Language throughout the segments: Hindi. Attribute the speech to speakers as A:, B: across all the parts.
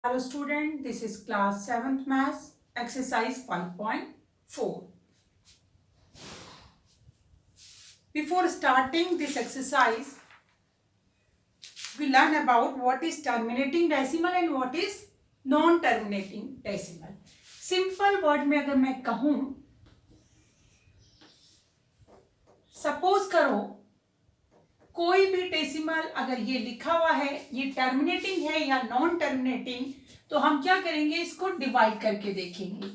A: Hello student, this is class 7th maths exercise 5.4. Before starting this exercise, we learn about what is terminating decimal and what is non-terminating decimal. Simple word में अगर मैं कहूँ, सपोज करो कोई भी डेसिमल अगर ये लिखा हुआ है ये टर्मिनेटिंग है या नॉन टर्मिनेटिंग, तो हम क्या करेंगे, इसको डिवाइड करके देखेंगे।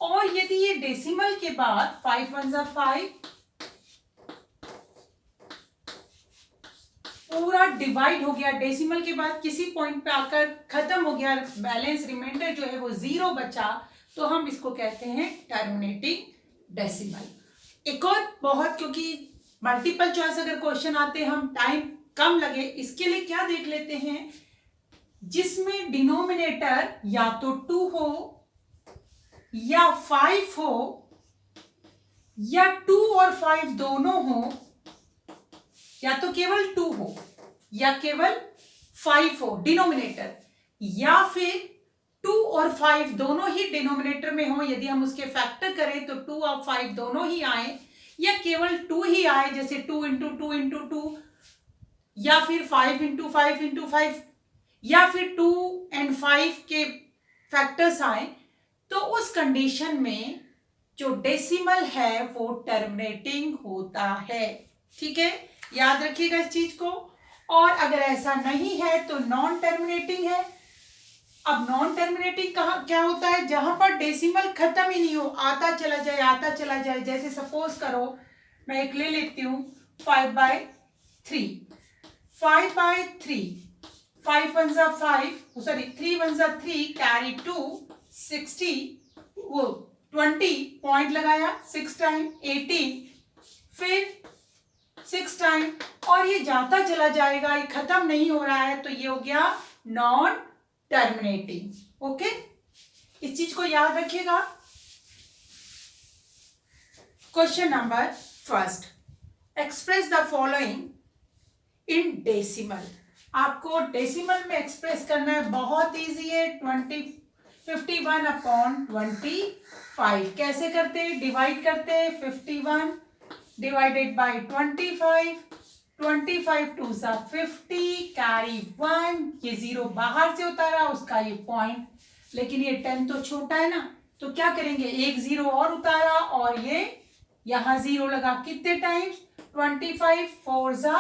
A: और यदि ये डेसिमल के बाद 5 1 जा 5 पूरा डिवाइड हो गया, डेसिमल के बाद किसी पॉइंट पे आकर खत्म हो गया, बैलेंस रिमाइंडर जो है वो 0 बचा, तो हम इसको कहते हैं टर्मिनेटिंग डेसिमल। एक और बहुत, क्योंकि मल्टीपल चॉइस अगर क्वेश्चन आते हैं हम टाइम कम लगे, इसके लिए क्या देख लेते हैं, जिसमें डिनोमिनेटर या तो 2 हो या 5 हो या 2 और 5 दोनों हो, या तो केवल 2 हो या केवल 5 हो डिनोमिनेटर, या फिर 2 और 5 दोनों ही डिनोमिनेटर में हो, यदि हम उसके फैक्टर करें तो 2 और 5 दोनों ही आए, या केवल 2 ही आए, जैसे 2 इंटू 2 इंटू 2, या फिर 5 इंटू 5 इंटू 5, या फिर 2 एंड 5 के फैक्टर्स आए, तो उस कंडीशन में जो डेसिमल है वो टर्मिनेटिंग होता है। ठीक है, याद रखिएगा इस चीज को। और अगर ऐसा नहीं है तो नॉन टर्मिनेटिंग है। अब नॉन टर्मिनेटिंग कहाँ क्या होता है, जहां पर डेसिमल खत्म ही नहीं हो, आता चला जाए आता चला जाए। जैसे सपोज करो मैं एक ले लेती हूँ 5/3, 5/3, 5 1 जा 5, सॉरी 3 1 जा 3, कैरी 2, 60, वो 20 पॉइंट लगाया, 6 टाइम 18, फिर 6 टाइम, और ये जाता चला जाएगा, ये खत्म नहीं हो रहा है, तो ये हो गया नॉन टर्मिनेटिंग। ओके, इस चीज को याद रखिएगा। Question number first, express the following in decimal. आपको डेसिमल में एक्सप्रेस करना है, बहुत इजी है। 51/25 कैसे करते हैं, डिवाइड करते हैं, 51 डिवाइडेड बाई 25, 25 2 सा 50, कैरी 1, ये 0 बाहर से उतारा, उसका ये पॉइंट, लेकिन ये 10 तो छोटा है ना, तो क्या करेंगे, एक 0 और उतारा और ये यहां 0 लगा। कितने टाइम्स, 25 4 जा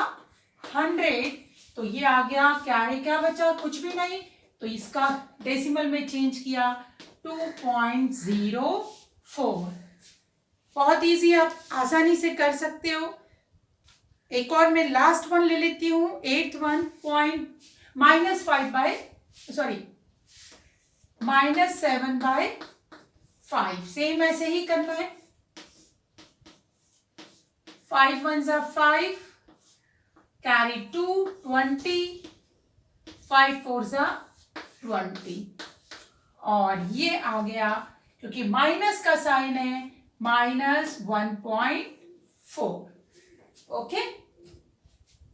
A: 100, तो ये आ गया, कैरी क्या बचा, कुछ भी नहीं, तो इसका डेसिमल में चेंज किया 2.04। बहुत इजी, आप आसानी से कर सकते हो। एक और मैं लास्ट वन ले लेती हूं, 8th वन, -7/5, सेम ऐसे ही करना है। 5 1 जा 5, कैरी 2, 20, 5 4 जा 20, और ये आ गया, क्योंकि माइनस का साइन है, -1.4। Okay,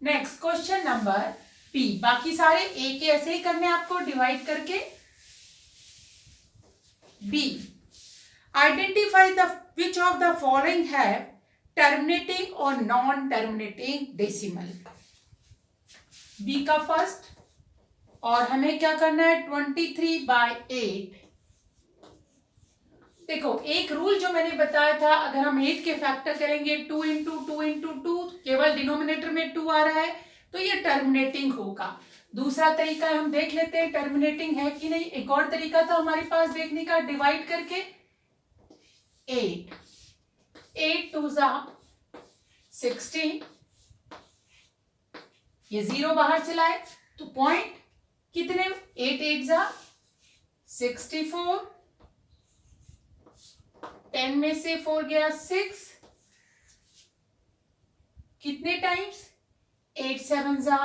A: next question number B. बाकी सारे ए के ऐसे ही करने आपको डिवाइड करके। B, identify the which of the following have terminating और नॉन टर्मिनेटिंग डेसिमल। बी का फर्स्ट, और हमें क्या करना है, 23/8। देखो, एक रूल जो मैंने बताया था, अगर हम 8 के फैक्टर करेंगे, 2 इंटू 2 इंटू 2, केवल डिनोमिनेटर में 2 आ रहा है, तो ये टर्मिनेटिंग होगा। दूसरा तरीका हम देख लेते हैं टर्मिनेटिंग है कि नहीं। एक और तरीका था हमारे पास देखने का, डिवाइड करके 8 2 जा 16, ये 0 बाहर चला है, तो पॉइंट कितने, 8 8 जा 64, 10 में से 4 गया 6, कितने टाइम्स, 8 7 जा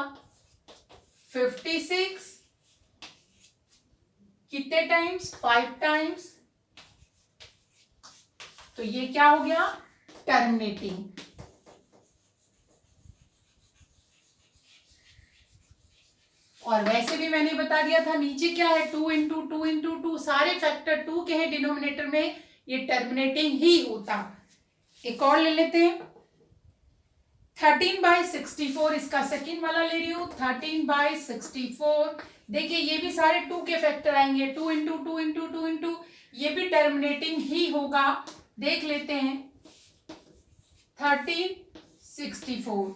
A: 56, कितने टाइम्स, 5 टाइम्स, तो ये क्या हो गया, टर्मिनेटिंग। और वैसे भी मैंने बता दिया था नीचे क्या है, 2 इंटू टू इंटू टू, सारे फैक्टर 2 के हैं डिनोमिनेटर में, ये टर्मिनेटिंग ही होता। एक और ले लेते हैं, 13/64 इसका सेकेंड वाला ले रही हूँ, 13/64। देखिए ये भी सारे 2 के फैक्टर आएंगे, 2 into two into two into, ये भी टर्मिनेटिंग ही होगा। देख लेते हैं, 1364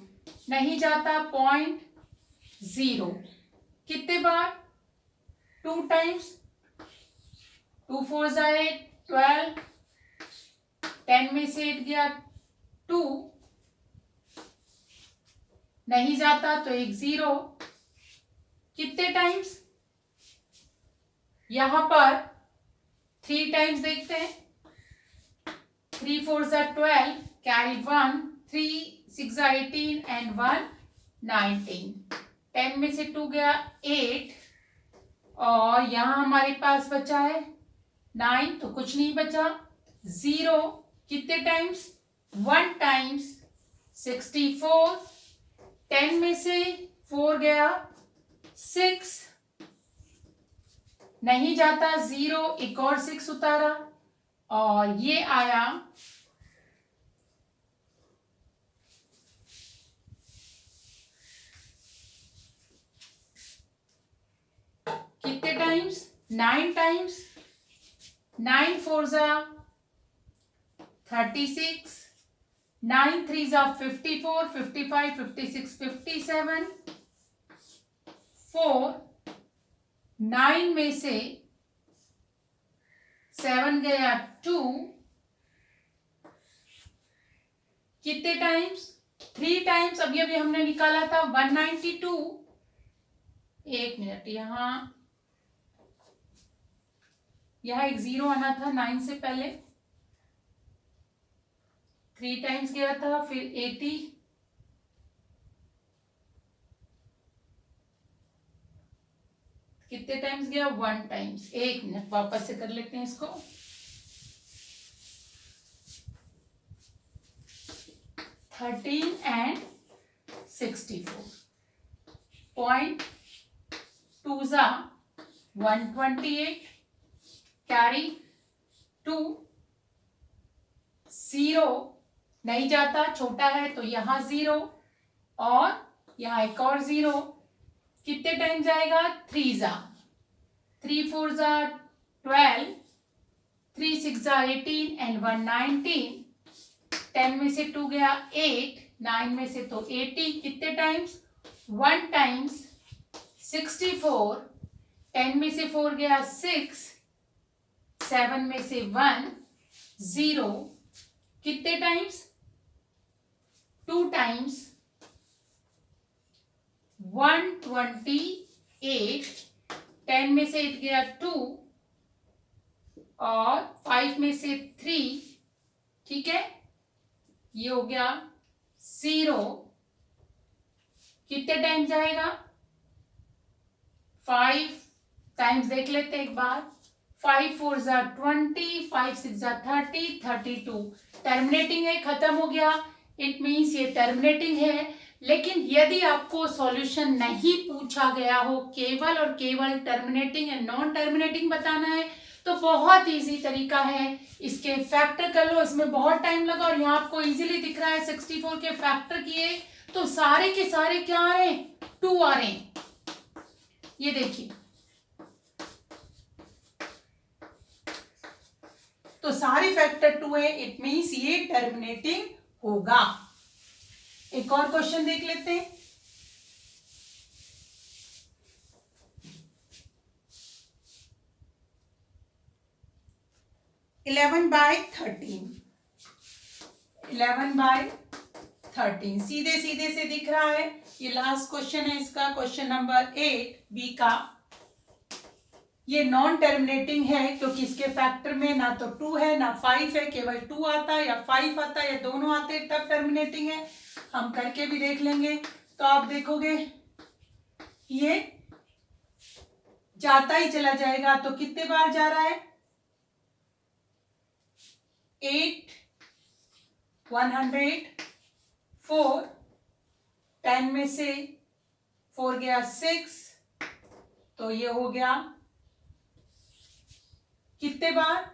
A: नहीं जाता, 0.0 कितने बार, 2 टाइम्स, 2 4 जा 8, 12, 10 में से 8 गया 2, नहीं जाता तो एक 0, कितने टाइम्स, यहां पर 3 टाइम्स देखते हैं, 3 4 जा 12, कैरी 1, 3 6 जा 18 एंड 1 19, 10 में से 2 गया 8, और यहां हमारे पास बचा है 9, तो कुछ नहीं बचा, 0 कितने टाइम्स, 1 टाइम्स, 64, 10 में से 4 गया 6, नहीं जाता 0, एक और 6 उतारा, और ये आया 9 टाइम्स, 9 4 जा 36, 9 3 जा 54, 55 56 57, 4, 9 में से 7 गया 2, कितने टाइम्स, 3 टाइम्स, अभी अभी हमने निकाला था 192, एक मिनट, यहाँ एक 0 आना था 9 से पहले, 3 टाइम्स गया था, फिर 80, कितने टाइम्स गया, 1 टाइम्स, एक मिनट वापस से कर लेते हैं इसको, 13 and 64, 0.2 जा 128, कैरी 2, 0 नहीं जाता, छोटा है तो यहाँ 0, और यहाँ एक और 0, कितने टाइम जाएगा, 3 जा 3 4 जा 12, 3 6 जा 18 एंड 1 19, 10 में से 2 गया 8, 9 में से तो 80, कितने टाइम्स, 1 टाइम्स, 64, 10 में से 4 गया 6, 7 में से 1 0, कितने टाइम्स, 2 टाइम्स, 128, 10 में से 8 गया 2, और 5 में से 3, ठीक है, ये हो गया 0, कितने टाइम जाएगा, 5 टाइम्स देख लेते एक बार, 5 4 जा 20, 5 6 जा 30, 32, टर्मिनेटिंग है, खत्म हो गया, इट मीन्स ये टर्मिनेटिंग है। लेकिन यदि आपको सॉल्यूशन नहीं पूछा गया हो, केवल और केवल टर्मिनेटिंग एंड नॉन टर्मिनेटिंग बताना है, तो बहुत इजी तरीका है, इसके फैक्टर कर लो, इसमें बहुत टाइम लगा, और यहाँ आपको इजीली दिख रहा है 64 के फैक्टर किए तो सारे के सारे क्या आ रहे हैं, 2 आ रहे हैं, ये देखिए, तो सारे फैक्टर 2 है, इट मीन्स ये टर्मिनेटिंग होगा। एक और क्वेश्चन देख लेते हैं, 11/13, 11/13 सीधे सीधे से दिख रहा है, ये लास्ट क्वेश्चन है इसका, क्वेश्चन नंबर 8 बी का। ये नॉन टर्मिनेटिंग है क्योंकि इसके फैक्टर में ना तो 2 है ना 5 है, केवल 2 आता है या 5 आता है या दोनों आते हैं तब टर्मिनेटिंग है। हम करके भी देख लेंगे तो आप देखोगे ये जाता ही चला जाएगा, तो कितने बार जा रहा है, 8 100, 4 10 में से 4 गया 6, तो ये हो गया कितने बार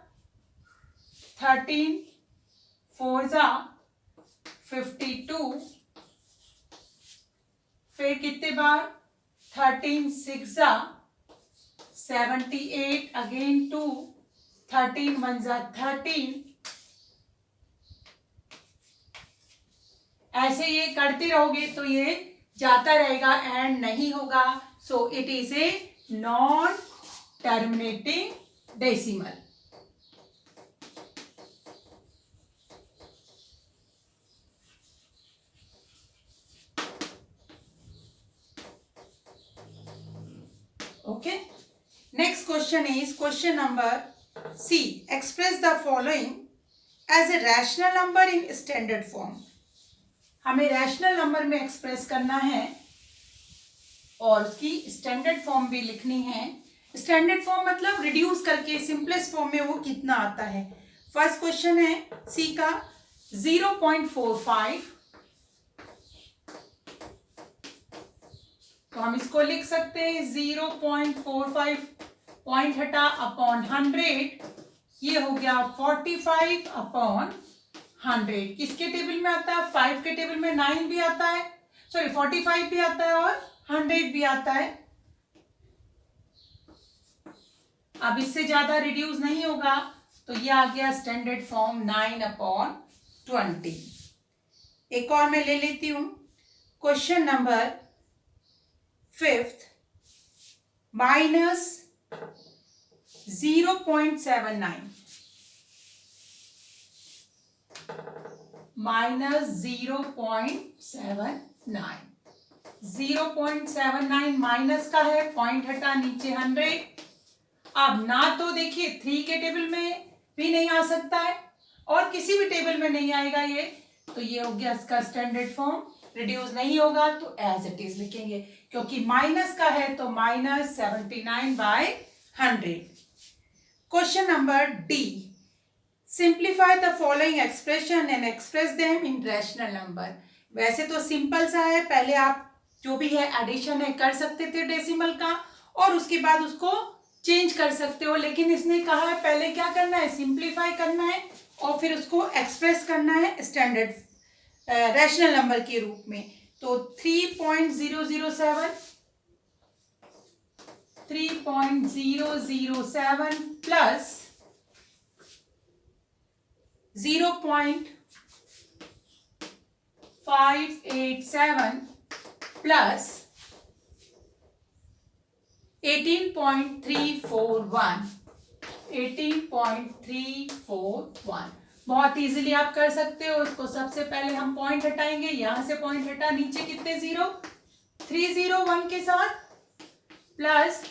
A: 13 4 जा 52, फिर कितने बार 13 6 जा 78, अगेन 2, 13 1 जा 13, ऐसे ये करते रहोगे तो ये जाता रहेगा एंड नहीं होगा. So it is a non terminating decimal. Okay. Next question is question number C. Express the following as a rational number in standard form. हमें रैशनल नंबर में एक्सप्रेस करना है और उसकी स्टैंडर्ड फॉर्म भी लिखनी है. स्टैंडर्ड फॉर्म मतलब रिड्यूस करके सिंपलेस्ट फॉर्म में वो कितना आता है. फर्स्ट क्वेश्चन है सी का 0.45. तो हम इसको लिख सकते हैं 0.45 पॉइंट हटा अपॉन 100, ये हो गया 45 अपॉन 100. किसके टेबल में आता है? 5 के टेबल में 9 भी आता है, सॉरी 45 भी आता है और 100 भी आता है. अब इससे ज्यादा रिड्यूस नहीं होगा तो ये आ गया स्टैंडर्ड फॉर्म 9 अपॉन 20. एक और मैं ले लेती हूं. Question number 5th minus 0.79 minus 0.79. 0.79 minus का है, पॉइंट हटा नीचे 100. अब ना तो देखिए 3 के टेबल में भी नहीं आ सकता है और किसी भी टेबल में नहीं आएगा ये, तो ये हो गया इसका स्टैंडर्ड फॉर्म. रिड्यूस नहीं होगा तो एज इट इज लिखेंगे, क्योंकि माइनस का है तो minus 79/100. Question number D. Simplify the following expression and express them in rational number. वैसे तो सिंपल सा है, पहले आप जो भी है एडिशन है कर सकते थे डेसिमल का और उसके बाद उसको चेंज कर सकते हो, लेकिन इसने कहा है पहले क्या करना है, सिंप्लीफाई करना है और फिर उसको एक्सप्रेस करना है स्टैंडर्ड रैशनल नंबर के रूप में. तो 3.007 प्लस 0.587 प्लस 18.341. बहुत इजीली आप कर सकते हो इसको. सबसे पहले हम पॉइंट हटाएंगे, यहां से पॉइंट हटा, नीचे कितने 0, 301 के साथ प्लस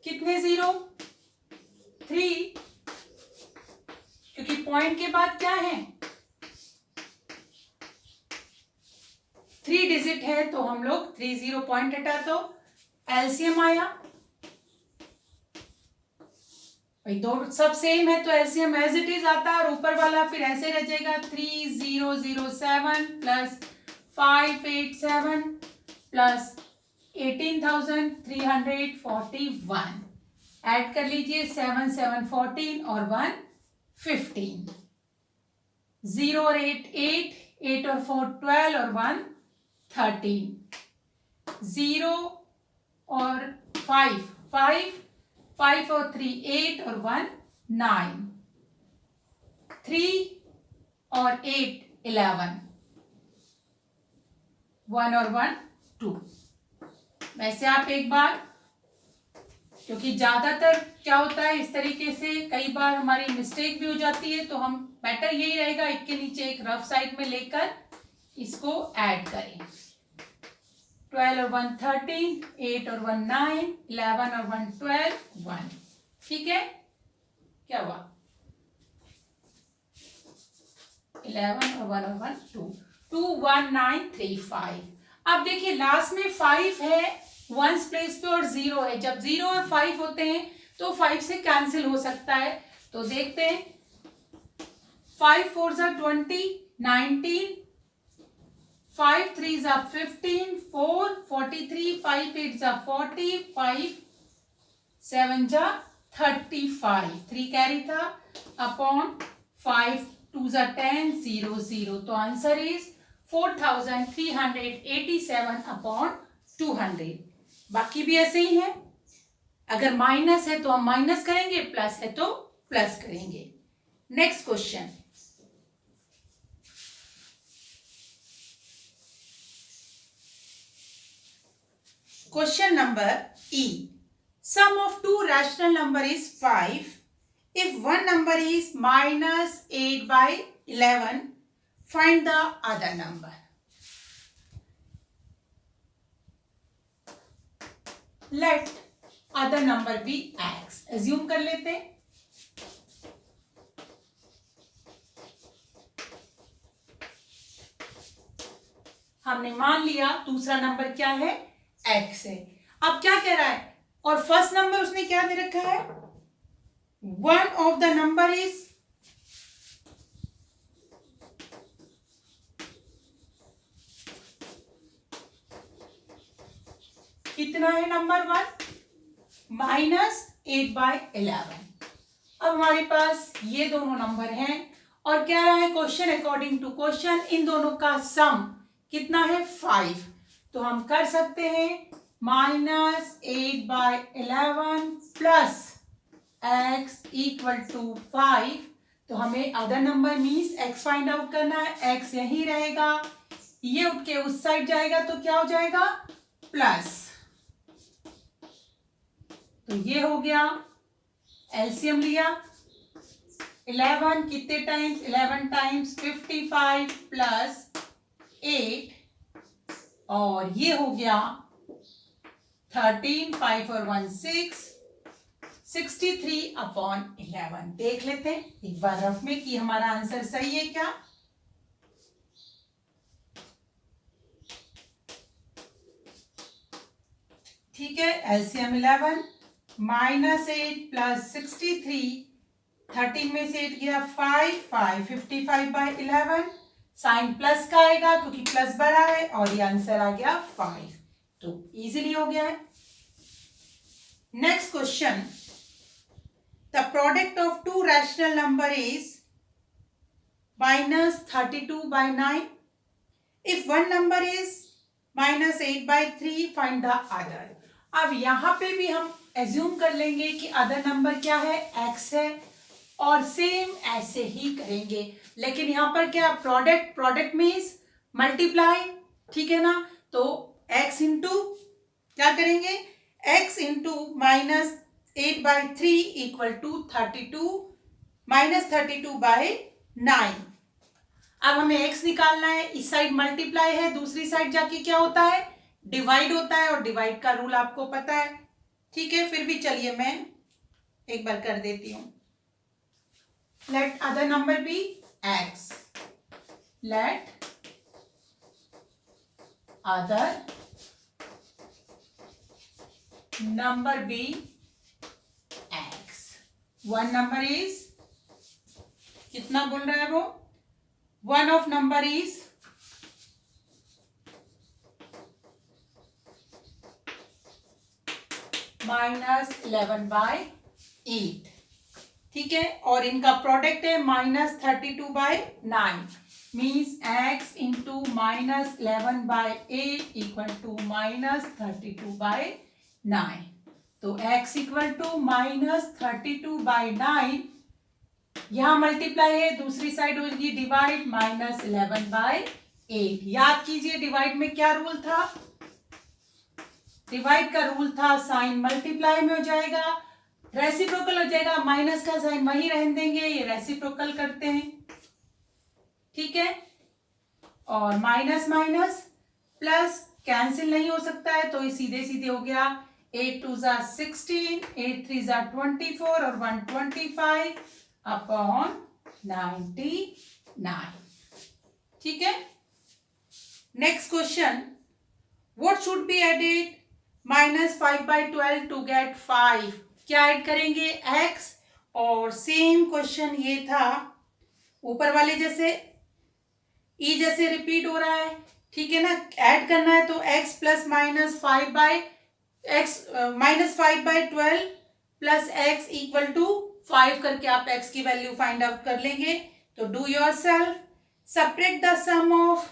A: कितने 0, 3, क्योंकि पॉइंट के बाद क्या है 3 डिजिट है तो हम लोग 30 पॉइंट हटा तो एलसीएम आया. भाई दो सब सेम है तो एलसीएम एज इट इज आता है और ऊपर वाला फिर ऐसे रह जाएगा 3007 प्लस 587 प्लस 18,341. ऐड कर लीजिए 7 7 14 और 1 15. 0 और 8 8, 8 और 4 12 और 1 13. 0 और 5 5, 5 और 3 8 और 1 9. 3 और 8 11. 1 और 1 2. वैसे आप एक बार, क्योंकि ज्यादातर क्या होता है इस तरीके से कई बार हमारी मिस्टेक भी हो जाती है, तो हम बेटर यही रहेगा एक के नीचे एक रफ साइड में लेकर इसको ऐड करें. 12 और 1 13, 8 और 1 9, 11 और 1 12 1. ठीक है, क्या हुआ 11 और 1 और 1 2 2 1 9 3 5. अब देखिए लास्ट में 5 है वंस प्लेस पे और 0 है. जब 0 और 5 होते हैं तो 5 से कैंसिल हो सकता है, तो देखते हैं 5 4 जा 20, 19, 5 3s are 15, 4 43, 5 8s are 40, 5 7s are 35, 3 carry था अपॉन 5 2s are 10, 0 0, तो आंसर इज 4387 अपॉन 200। बाकी भी ऐसे ही है, अगर माइनस है तो हम माइनस करेंगे, प्लस है तो प्लस करेंगे। Next question, question number E, sum of two rational number is 5 if one number is minus 8 by 11, find the other number। let other number be x, assume कर लेते हैं। हमने मान लिया दूसरा नंबर क्या है, x है। अब क्या कह रहा है, और फर्स्ट नंबर उसने क्या दे रखा है, one of the number is कितना है, नंबर 1 -8/11। अब हमारे पास ये दोनों नंबर हैं और कह रहा है क्वेश्चन, अकॉर्डिंग टू क्वेश्चन इन दोनों का सम कितना है, 5। तो हम कर सकते हैं -8/11 प्लस x इक्वल टू 5। तो हमें other number means x find out करना है, x यही रहेगा, ये उठ के उस साइड जाएगा तो क्या हो जाएगा, प्लस। तो ये हो गया, एलसीएम लिया, 11 कितने टाइम्स, 11 टाइम्स 55 प्लस 8, और ये हो गया 13, 5 और 1 6, 63 अपॉन 11। देख लेते हैं एक बार रफ में कि हमारा आंसर सही है क्या। ठीक है, एलसीएम 11 -8 प्लस 63, 13 में से 8 गया 5, 55/11, साइन प्लस का आएगा क्योंकि प्लस बड़ा है, और ये आंसर आ गया 5। तो इजीली हो गया है। Next question, the product of to rational number is -32/9 if one number is -8/3, find the other. अब यहां पे भी हम एज्यूम कर लेंगे कि अदर नंबर क्या है, x है, और सेम ऐसे ही करेंगे, लेकिन यहां पर क्या, प्रोडक्ट मीन्स मल्टीप्लाई, ठीक है ना। तो x इंटू क्या करेंगे, x इंटू -8/3 इक्वल टू 32 -32/9। अब हमें x निकालना है, इस साइड मल्टीप्लाई है, दूसरी साइड जाके क्या होता है, डिवाइड होता है, और डिवाइड का रूल आपको पता है, ठीक है। फिर भी चलिए मैं एक बार कर देती हूं, let other number be x, let other number be x। One number is कितना बोल रहा है वो, वन ऑफ नंबर इज -11/8, ठीक है, और इनका प्रोडक्ट है -32/9, means x into -11/8 equal to -32/9। तो x इक्वल टू -32/9, यहां मल्टीप्लाई है, दूसरी साइड होगी डिवाइड, -11/8। याद कीजिए डिवाइड में क्या रूल था, डिवाइड का रूल था साइन मल्टीप्लाई में हो जाएगा, रेसिप्रोकल हो जाएगा, माइनस का साइन वही रहने देंगे, ये रेसिप्रोकल करते हैं, ठीक है। और माइनस माइनस प्लस कैंसिल नहीं हो सकता है, तो ये सीधे सीधे हो गया, 8 2 16, 8 3 24 और 125 अपॉन 99, ठीक है। Next question, what should be added -5/12 to get 5। क्या ऐड करेंगे, x, और सेम क्वेश्चन ये था ऊपर वाले जैसे, e जैसे रिपीट हो रहा है, ठीक है ना, ऐड करना है तो x plus minus 5/12 plus x equal to 5 करके आप x की वैल्यू फाइंड आउट कर लेंगे। तो do yourself, subtract the sum of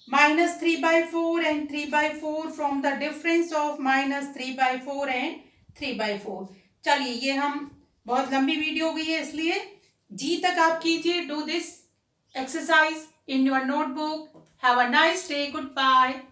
A: -3/4 and 3/4 from the difference of -3/4 and 3/4। चलिए, ये हम बहुत लंबी वीडियो हो गई है इसलिए जी तक आप कीजिए। Do this exercise in your notebook. Have a nice day. Goodbye.